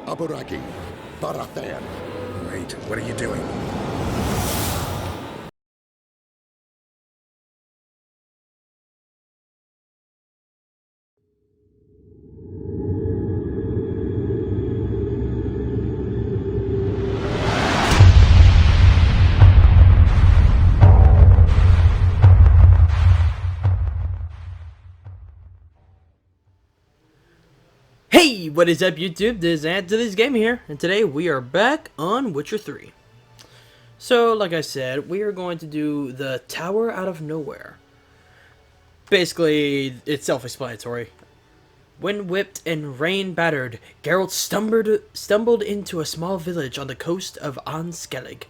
Aburagi. Barathan. Wait, what are you doing? Hey, what is up YouTube? This is antillesgaming here, and today we are back on Witcher 3. So, like I said, we are going to do the Tower Out of Nowhere. Basically, it's self-explanatory. Wind whipped and rain battered, Geralt stumbled into a small village on the coast of Anskellig.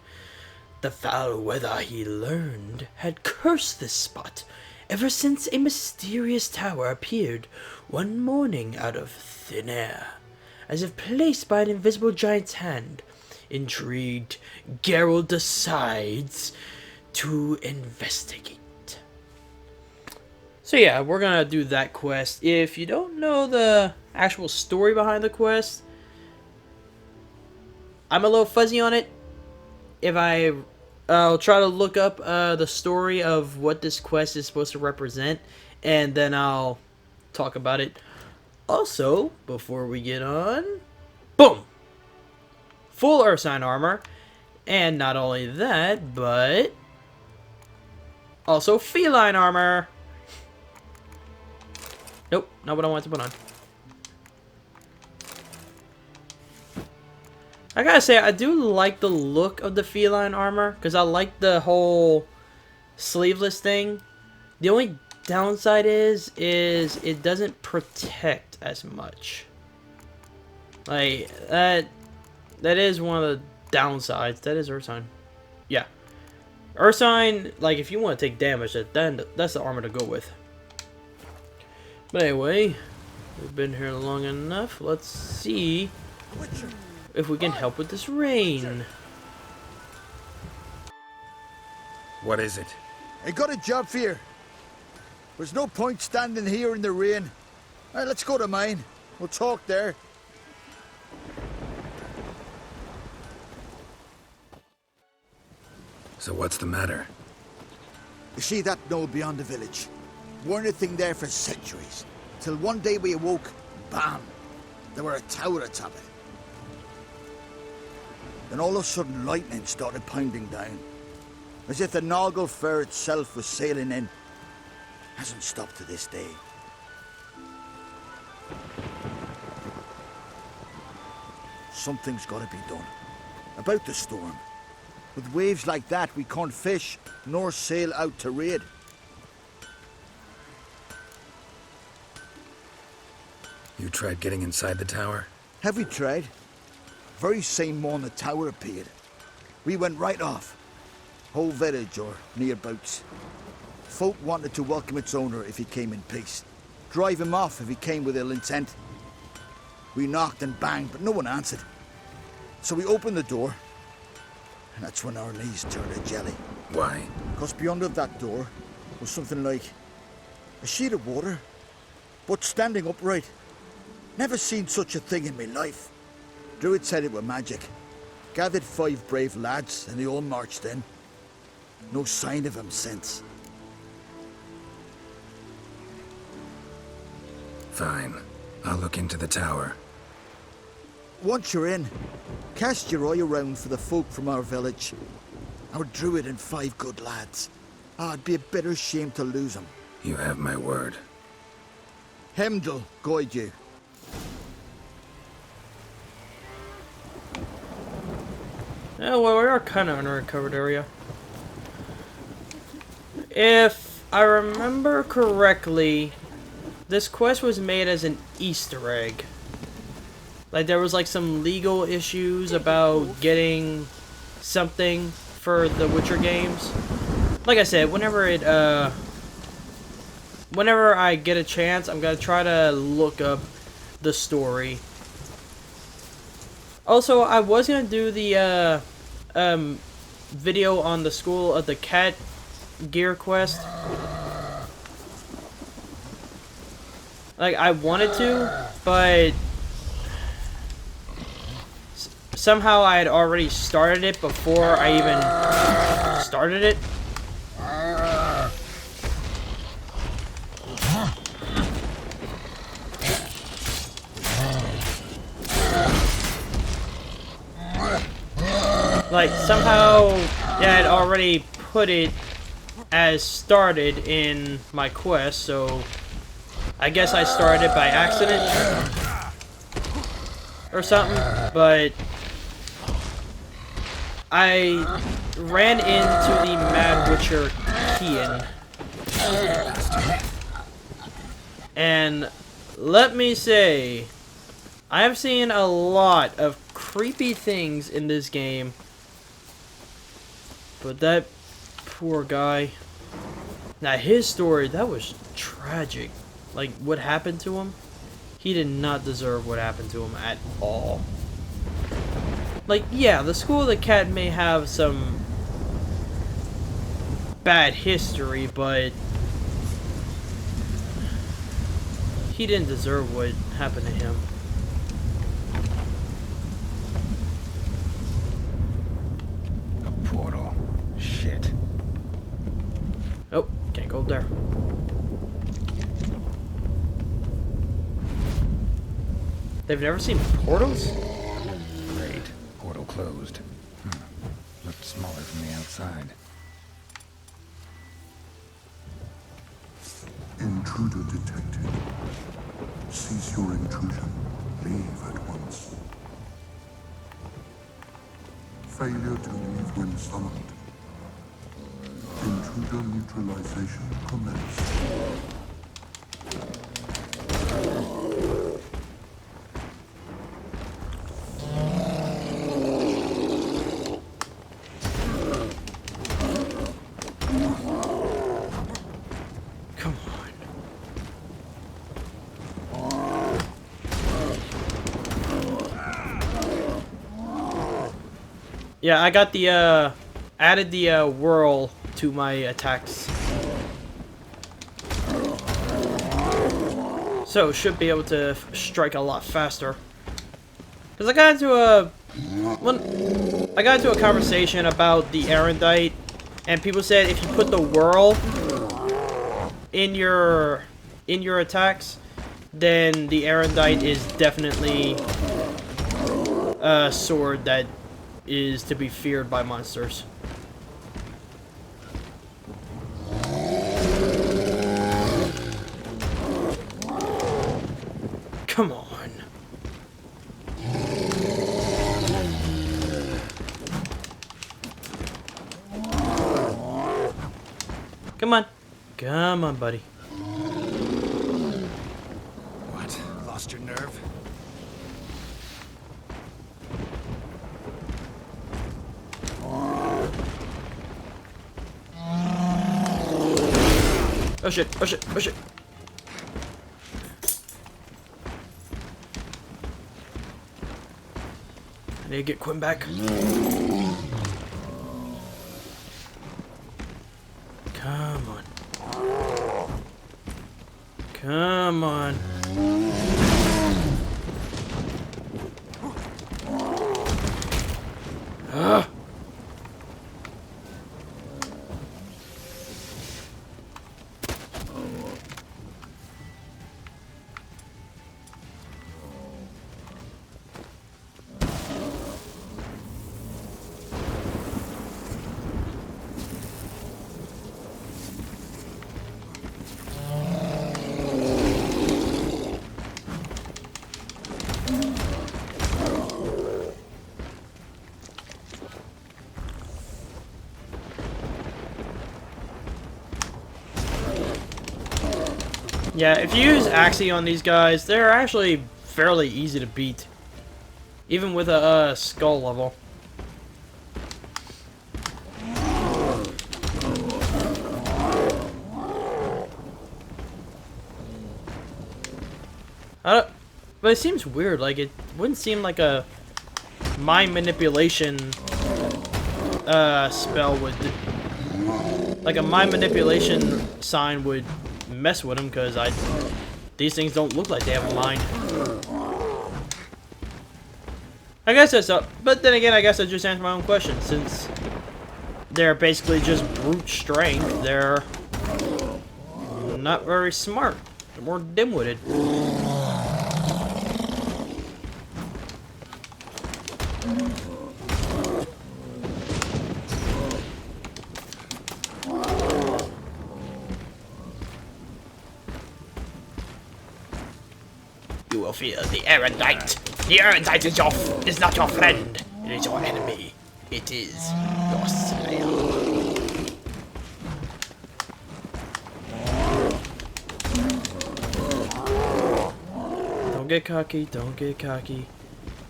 The foul weather, he learned, had cursed this spot ever since a mysterious tower appeared one morning out of thin air, as if placed by an invisible giant's hand. Intrigued, Geralt decides to investigate. So yeah, we're gonna do that quest. If you don't know the actual story behind the quest, I'm a little fuzzy on it. I'll try to look up the story of what this quest is supposed to represent, and then I'll talk about it. Also, before we get on, boom! Full earth sign armor, and not only that, but also feline armor. Nope, not what I want to put on. I gotta say, I do like the look of the feline armor, because I like the whole sleeveless thing. The only downside is it doesn't protect as much. Like, that is one of the downsides. That is Ursine. Yeah. Ursine, like, if you want to take damage, then that's the armor to go with. But anyway, we've been here long enough. Let's see if we can help with this rain. What is it? I got a job for you. There's no point standing here in the rain. All right, let's go to mine. We'll talk there. So what's the matter? You see that knoll beyond the village? Weren't a thing there for centuries. Till one day we awoke, bam! There were a tower atop it. Then all of a sudden lightning started pounding down. As if the Noggle Fair itself was sailing in. Hasn't stopped to this day. Something's got to be done. About the storm. With waves like that, we can't fish, nor sail out to raid. You tried getting inside the tower? Have we tried? Very same morning the tower appeared. We went right off. Whole village or nearabouts. Folk wanted to welcome its owner if he came in peace. Drive him off if he came with ill intent. We knocked and banged, but no one answered. So we opened the door, and that's when our knees turned to jelly. Why? Because beyond of that door was something like a sheet of water, but standing upright. Never seen such a thing in my life. Druid said it were magic. Gathered 5 brave lads, and they all marched in. No sign of him since. Fine. I'll look into the tower. Once you're in, cast your eye around for the folk from our village. Our druid and 5 good lads. It'd be a bitter shame to lose them. You have my word. Hemdall guide you. Yeah, well, we are kind of in a recovered area. If I remember correctly, this quest was made as an Easter egg. Like, there was like some legal issues about getting something for the Witcher games. Like I said, whenever I get a chance, I'm gonna try to look up the story. Also, I was gonna do the video on the School of the Cat gear quest. Like, I wanted to, but somehow I had already started it before I even started it. Like, somehow, yeah, I'd already put it as started in my quest, so I guess I started it by accident or something, but I ran into the Mad Witcher Kian, and let me say, I've seen a lot of creepy things in this game, but that poor guy, now his story, that was tragic. Like, what happened to him? He did not deserve what happened to him at all. Like, yeah, the School of the Cat may have some bad history, but he didn't deserve what happened to him. A portal. Shit. Oh, can't go up there. They've never seen portals? Great. Portal closed. Looked smaller from the outside. Intruder detected. Cease your intrusion. Leave at once. Failure to leave when summoned. Intruder neutralization commenced. Come on. Yeah, I got the, added the, whirl to my attacks. So, should be able to strike a lot faster. Because I got into a conversation about the aerondight, and people said if you put the whirl in your attacks, then the aerondight is definitely a sword that is to be feared by monsters. Come on. Come on. Come on, buddy. What? Lost your nerve? Oh shit, oh shit, oh shit. I need to get Quinn back. Come on. Come on. Ugh. Yeah, if you use Axie on these guys, they're actually fairly easy to beat. Even with a skull level. But it seems weird, like it wouldn't seem like a mind manipulation spell would, like a mind manipulation sign would mess with them, because these things don't look like they have a mind. I guess that's up. But then again, I guess I just answered my own question. Since they're basically just brute strength, they're not very smart. They're more dim-witted. You will fear the aerondight. The aerondight is not your friend. It is your enemy. It is your slayer. Don't get cocky. Don't get cocky.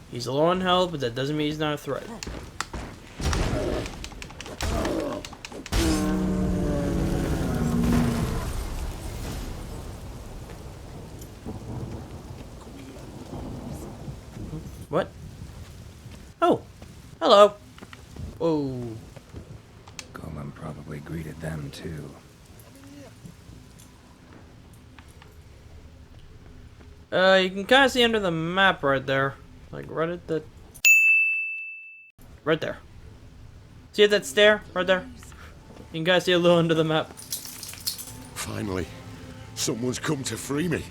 He's low on health, but that doesn't mean he's not a threat. What? Oh, hello. Oh. Golem probably greeted them too. You can kind of see under the map right there. Like right at the... Right there. See that stair? Right there? You can kind of see a little under the map. Finally, someone's come to free me.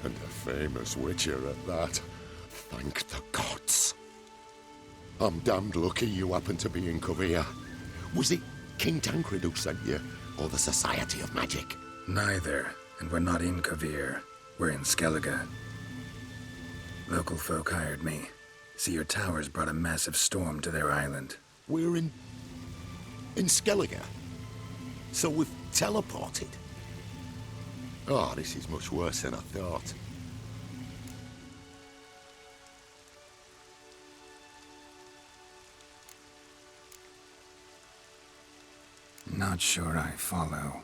And a famous witcher at that. Thank the gods. I'm damned lucky you happened to be in Kovir. Was it King Tancred who sent you, or the Society of Magic? Neither, and we're not in Kovir. We're in Skellige. Local folk hired me. See, your towers brought a massive storm to their island. We're in Skellige? So we've teleported? Oh, this is much worse than I thought. Not sure I follow.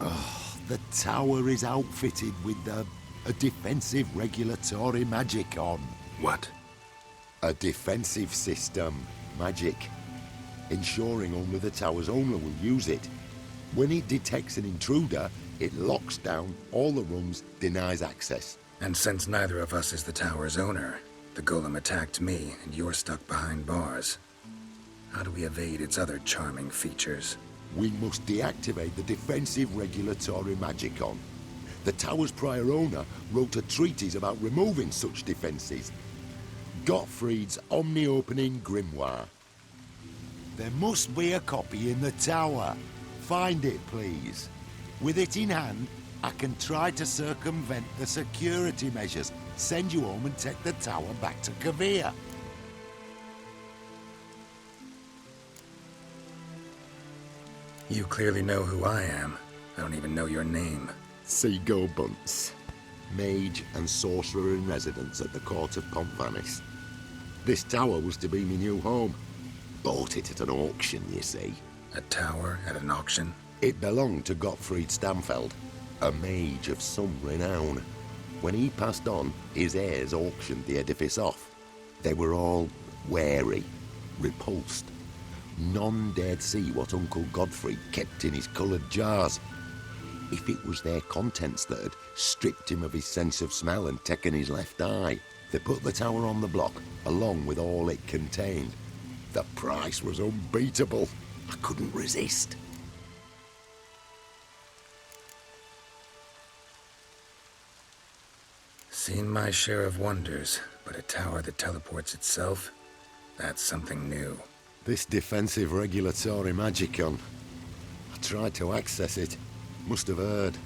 Oh, the tower is outfitted with a defensive regulatory magic on. What? A defensive system. Magic. Ensuring only the tower's owner will use it. When it detects an intruder, it locks down all the rooms, denies access. And since neither of us is the tower's owner, the golem attacked me, and you're stuck behind bars. How do we evade its other charming features? We must deactivate the defensive regulatory magicon. The tower's prior owner wrote a treatise about removing such defenses. Gottfried's omni-opening grimoire. There must be a copy in the tower. Find it, please. With it in hand, I can try to circumvent the security measures, send you home and take the tower back to Kovir. You clearly know who I am. I don't even know your name. Seago Bunce, mage and sorcerer in residence at the court of Pontvanis. This tower was to be my new home. Bought it at an auction, you see. A tower at an auction? It belonged to Gottfried Stamfeld, a mage of some renown. When he passed on, his heirs auctioned the edifice off. They were all wary, repulsed. None dared see what Uncle Godfrey kept in his coloured jars. If it was their contents that had stripped him of his sense of smell and taken his left eye, they put the tower on the block, along with all it contained. The price was unbeatable. I couldn't resist. Seen my share of wonders, but a tower that teleports itself? That's something new. This defensive regulatory magicon. I tried to access it. Must have heard.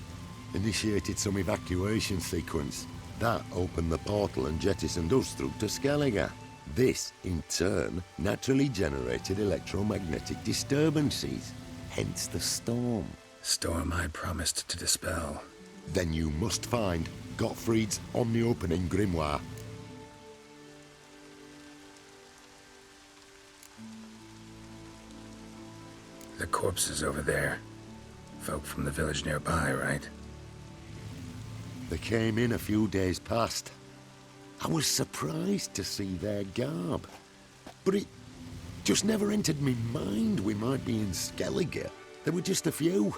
Initiated some evacuation sequence. That opened the portal and jettisoned us through to Skellige. This, in turn, naturally generated electromagnetic disturbances. Hence the storm. Storm I promised to dispel. Then you must find Gottfried's omni-opening grimoire. The corpses over there. Folk from the village nearby, right? They came in a few days past. I was surprised to see their garb. But it just never entered me mind we might be in Skellige. There were just a few,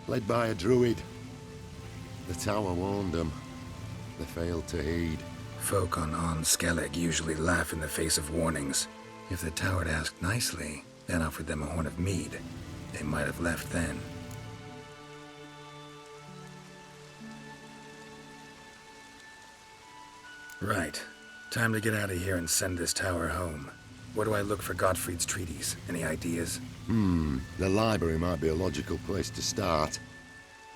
led by a druid. The tower warned them. They failed to heed. Folk on Skellig usually laugh in the face of warnings. If the tower had asked nicely, then offered them a horn of mead, they might have left then. Right. Time to get out of here and send this tower home. Where do I look for Gottfried's treatise? Any ideas? The library might be a logical place to start.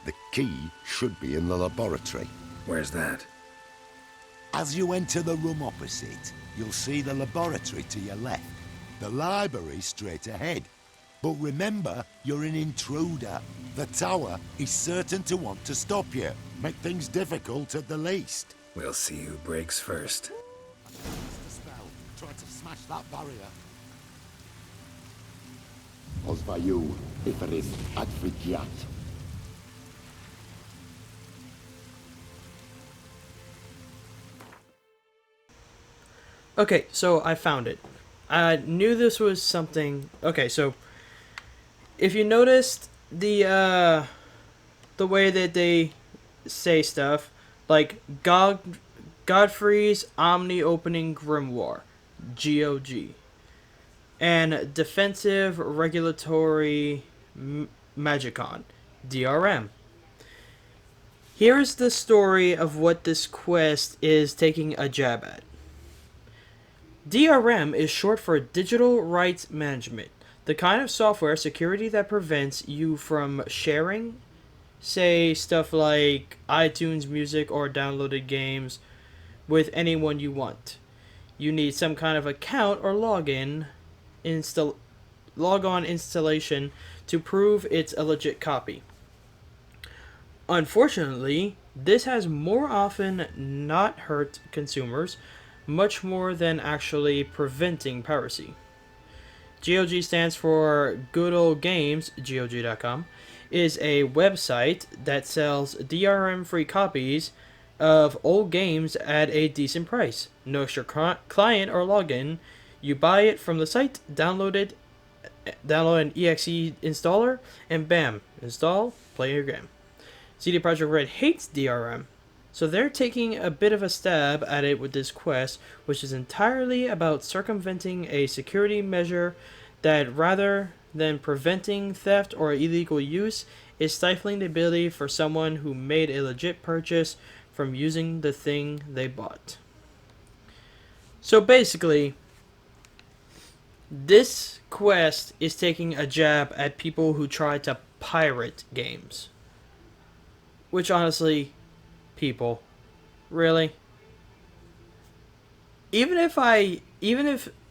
The key should be in the laboratory. Where's that? As you enter the room opposite, you'll see the laboratory to your left. The library straight ahead. But remember, you're an intruder. The tower is certain to want to stop you. Make things difficult at the least. We'll see who breaks first. The spell. Try to smash that barrier. Ozvayu, Iferis, Advigiat. Okay, so I found it. I knew this was something. Okay, so if you noticed the way that they say stuff, like Godfrey's Omni Opening Grimoire, GOG, and Defensive Regulatory Magicon, DRM. Here's the story of what this quest is taking a jab at. DRM is short for Digital Rights Management, the kind of software security that prevents you from sharing, say, stuff like iTunes music or downloaded games with anyone you want. You need some kind of account or log-on installation to prove it's a legit copy. Unfortunately, this has more often not hurt consumers, much more than actually preventing piracy. GOG stands for Good Old Games, GOG.com, is a website that sells DRM-free copies of old games at a decent price. No extra client or login. You buy it from the site, download an exe installer, and bam, install, play your game. CD Projekt Red hates DRM, so they're taking a bit of a stab at it with this quest, which is entirely about circumventing a security measure that, rather than preventing theft or illegal use, is stifling the ability for someone who made a legit purchase from using the thing they bought. So basically, this quest is taking a jab at people who try to pirate games. Which honestly, people, really? Even if I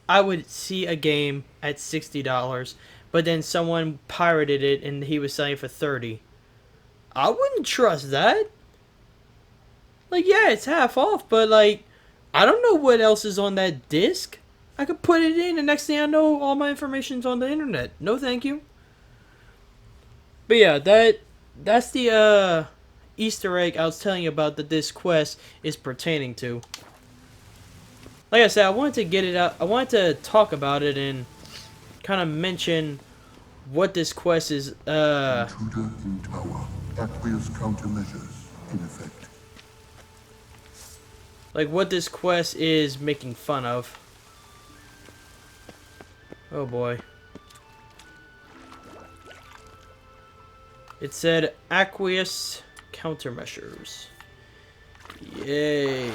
would see a game at $60, but then someone pirated it and he was selling it for $30, I wouldn't trust that. Like, yeah, it's half off, but like, I don't know what else is on that disc. I could put it in, and next thing I know, all my information's on the internet. No, thank you. But yeah, that's the Easter egg I was telling you about that this quest is pertaining to. Like I said, I wanted to get it out. I wanted to talk about it and kind of mention what this quest is. Intruder in tower. Aqueous countermeasures in effect. Like what this quest is making fun of. Oh boy. It said aqueous countermeasures. Yay.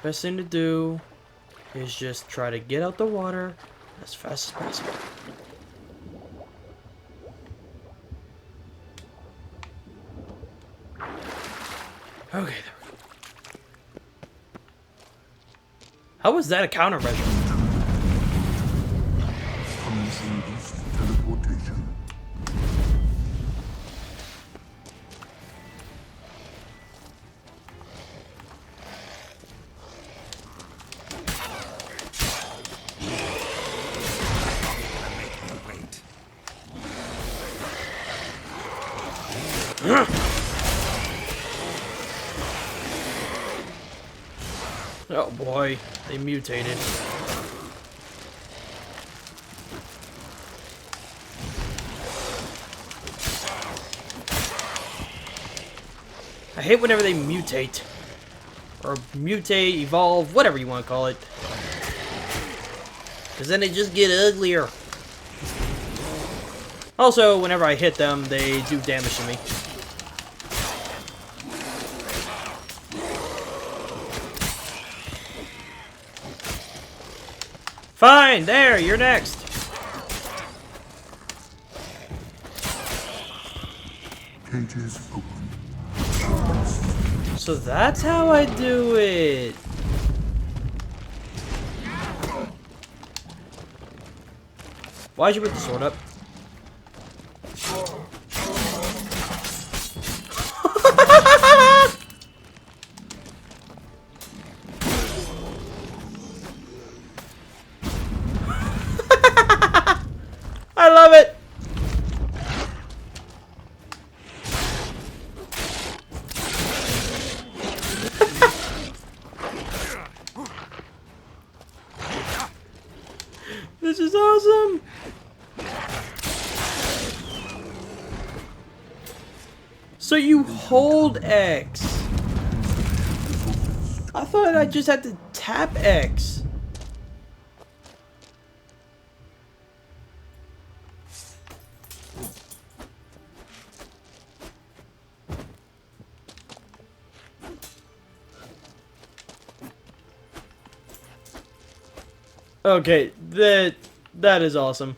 Best thing to do is just try to get out the water as fast as possible. Okay, there we go. How was that a countermeasure? Commencing beast teleportation. Oh boy, they mutated. hate whenever they mutate. Or mutate, evolve, whatever you want to call it. Because then they just get uglier. Also, whenever I hit them, they do damage to me. Fine, there, you're next. Cages open. So that's how I do it. Why'd you put the sword up? I love it. This is awesome. So you hold X. I thought I just had to tap X. Okay, that is awesome.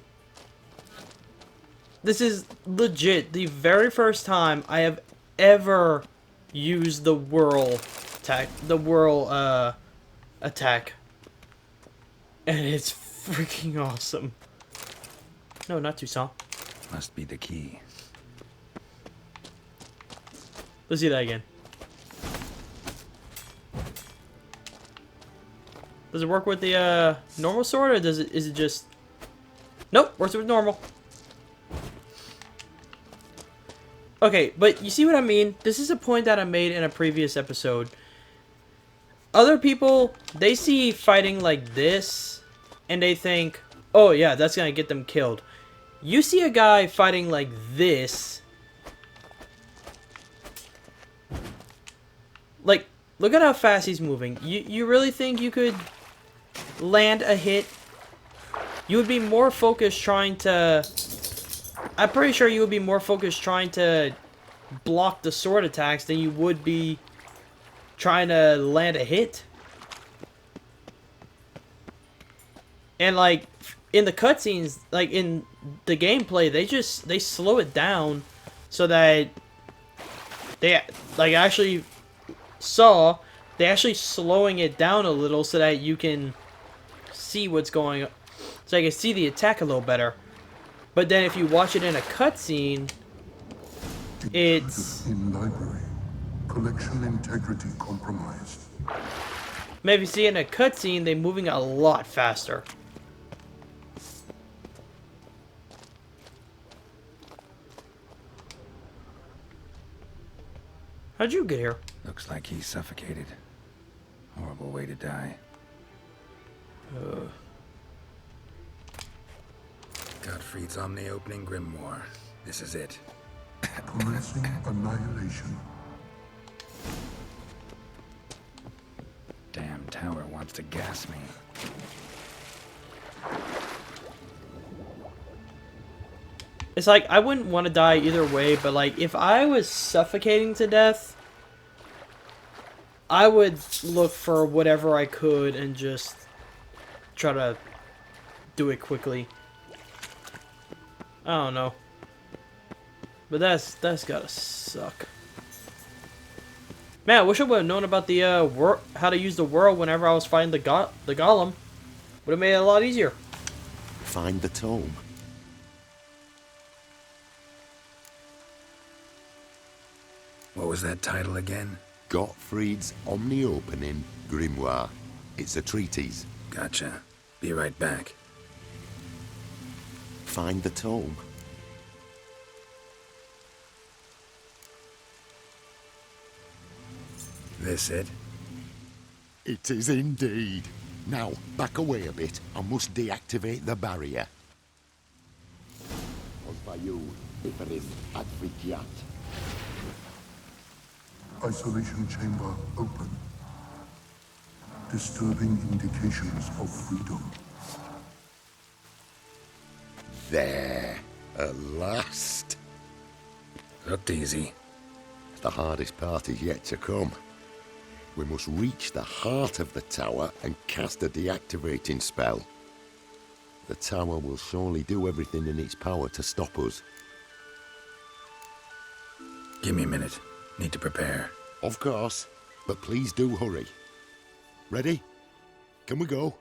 This is legit the very first time I have ever used the whirl attack. And it's freaking awesome. No, not too soft. Must be the key. Let's see that again. Does it work with the normal sword, or is it just... Nope, works with normal. Okay, but you see what I mean? This is a point that I made in a previous episode. Other people, they see fighting like this, and they think, oh yeah, that's gonna get them killed. You see a guy fighting like this. Like, look at how fast he's moving. You really think you could land a hit? You would be more focused trying to... I'm pretty sure you would be more focused trying to block the sword attacks than you would be trying to land a hit. And like in the cutscenes, like in the gameplay, they slow it down so that they actually slowing it down a little so that you can see what's going on, so I can see the attack a little better. But then if you watch it in a cutscene, it's... In library. Collection integrity compromised. Maybe see in a cutscene, they're moving a lot faster. How'd you get here? Looks like he's suffocated. Horrible way to die. Gottfried's omni-opening grimoire. This is it. Commencing annihilation. Damn tower wants to gas me. It's like, I wouldn't want to die either way, but like, if I was suffocating to death, I would look for whatever I could and just try to do it quickly. I don't know. But that's gotta suck. Man, I wish I would have known about the how to use the whirl whenever I was fighting the golem. Would have made it a lot easier. Find the tome. What was that title again? Gottfried's Omni-Opening Grimoire. It's a treatise. Gotcha. Be right back. Find the tome. This it? It is indeed. Now, back away a bit. I must deactivate the barrier. Isolation chamber open. Disturbing indications of freedom. There, at last. Looked easy. The hardest part is yet to come. We must reach the heart of the tower and cast a deactivating spell. The tower will surely do everything in its power to stop us. Give me a minute. Need to prepare. Of course, but please do hurry. Ready? Can we go?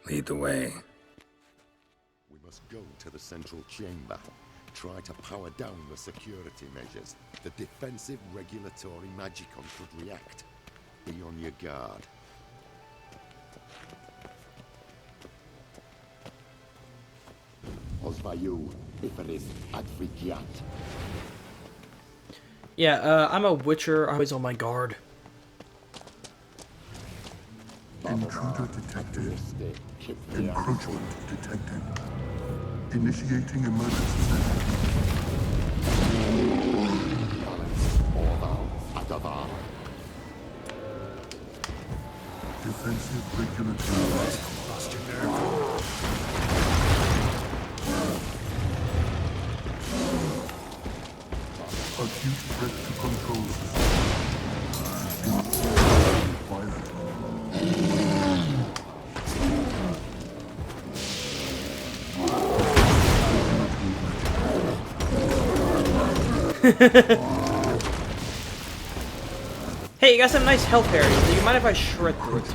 Lead the way. We must go to the central chamber. Try to power down the security measures. The defensive regulatory magicon could react. Be on your guard. Ozvayu, Iferis, Advigiat. Yeah, I'm a witcher. I'm always on my guard. Intruder detected. Encroachment detected. Initiating emergency setting. Defensive regulatory. Lost your nerve. Acute threat to control system. Required. Hey, you got some nice health areas. Do you mind if I shred through it?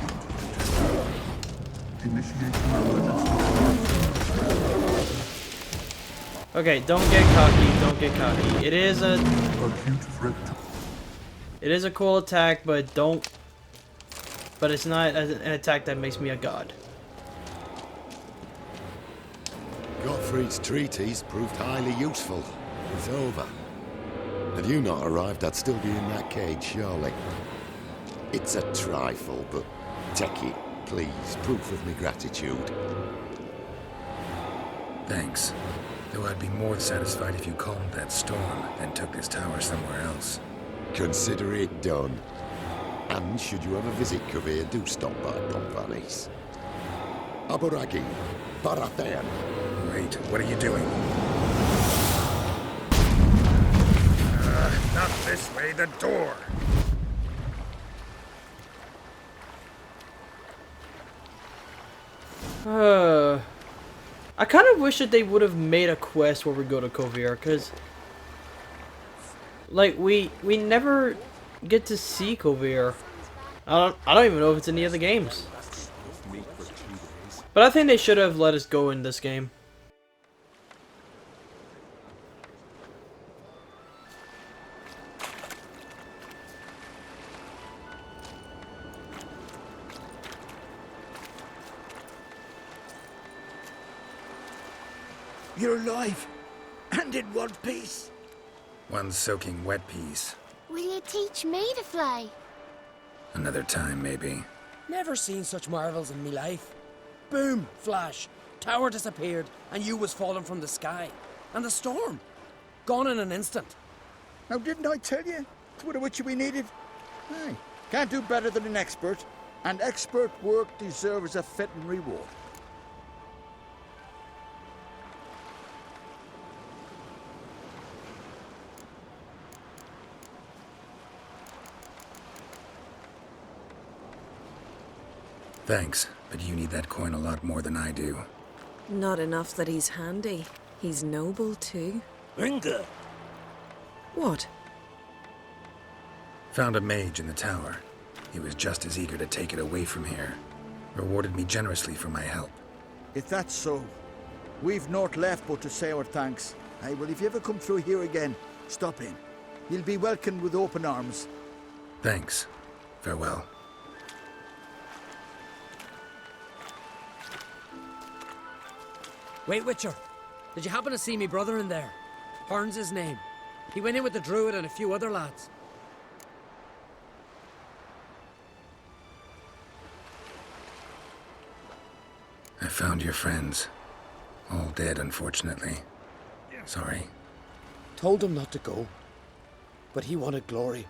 Initiating emergency. Okay, don't get cocky. Don't get cocky. It is a Acute threat to cool attack, but don't. But it's not an attack that makes me a god. Gottfried's treatise proved highly useful. It's over. Had you not arrived, I'd still be in that cage, surely. It's a trifle, but take it, please. Proof of my gratitude. Thanks. Though I'd be more satisfied if you calmed that storm and took this tower somewhere else. Consider it done. And should you ever visit Kavir, do stop by Pomvanis. Aburagi, Barathan. Wait, what are you doing? Not this way, the door! I kind of wish that they would have made a quest where we go to Kovir, because like we never get to see Kovir. I don't even know if it's in any of the games. But I think they should have let us go in this game. You're alive, and in one piece. One soaking wet piece. Will you teach me to fly? Another time, maybe. Never seen such marvels in me life. Boom, flash, tower disappeared, and you was falling from the sky. And the storm, gone in an instant. Now, didn't I tell you? It's what a witcher we needed. Aye, can't do better than an expert. And expert work deserves a fitting reward. Thanks, but you need that coin a lot more than I do. Not enough that he's handy. He's noble too. Inga. What? Found a mage in the tower. He was just as eager to take it away from here. Rewarded me generously for my help. If that's so, we've naught left but to say our thanks. Aye, well, if you ever come through here again, stop in. You'll be welcomed with open arms. Thanks. Farewell. Wait, Witcher. Did you happen to see me brother in there? Horn's his name. He went in with the druid and a few other lads. I found your friends. All dead, unfortunately. Sorry. Told him not to go. but he wanted glory.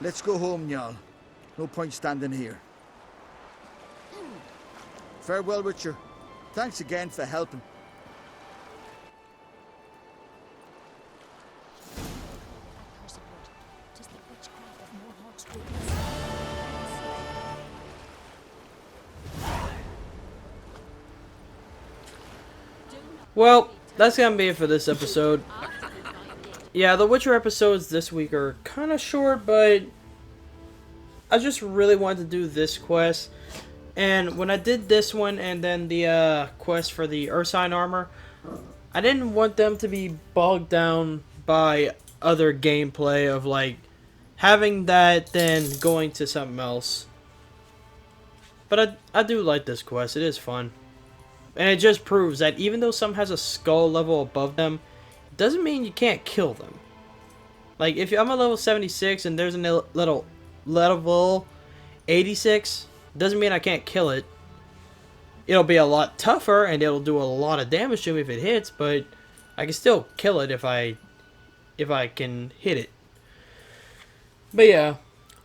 Let's go home, Jarl. No point standing here. Farewell, Witcher. Thanks again for helping. Well, that's gonna be it for this episode. Yeah, the Witcher episodes this week are kind of short, but I just really wanted to do this quest. And when I did this one and then the quest for the Ursine armor, I didn't want them to be bogged down by other gameplay of like having that then going to something else. But I do like this quest. It is fun. And it just proves that even though some has a skull level above them, it doesn't mean you can't kill them. Like, if I'm a level 76 and there's a little level 86, doesn't mean I can't kill it. It'll be a lot tougher and it'll do a lot of damage to me if it hits, but I can still kill it if I can hit it. But yeah,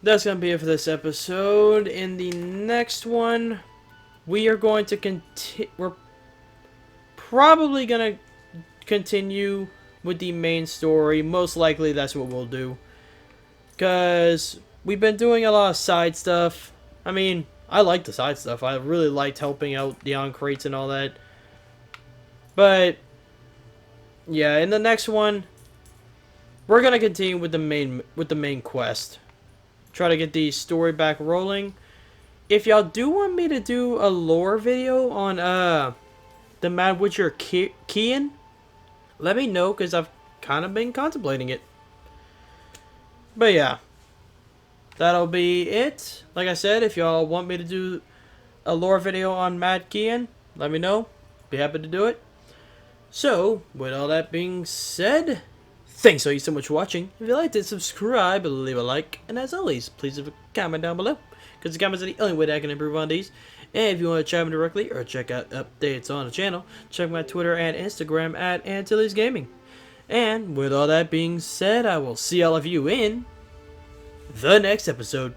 that's gonna be it for this episode. In the next one, we are going to we're probably gonna continue with the main story. Most likely that's what we'll do, because we've been doing a lot of side stuff. I mean, I like the side stuff. I really liked helping out the on crates and all that. But yeah, in the next one, we're gonna continue with the main quest. Try to get the story back rolling. If y'all do want me to do a lore video on the Mad Witcher Kian, let me know, because I've kind of been contemplating it. But yeah, that'll be it. Like I said, if y'all want me to do a lore video on Mad Kian, let me know. Be happy to do it. So, with all that being said, thanks all you so much for watching. If you liked it, subscribe, leave a like, and as always, please leave a comment down below, because the comments are the only way that I can improve on these. And if you want to chat me directly or check out updates on the channel, check my Twitter and Instagram at antillesgaming. And with all that being said, I will see all of you in the next episode.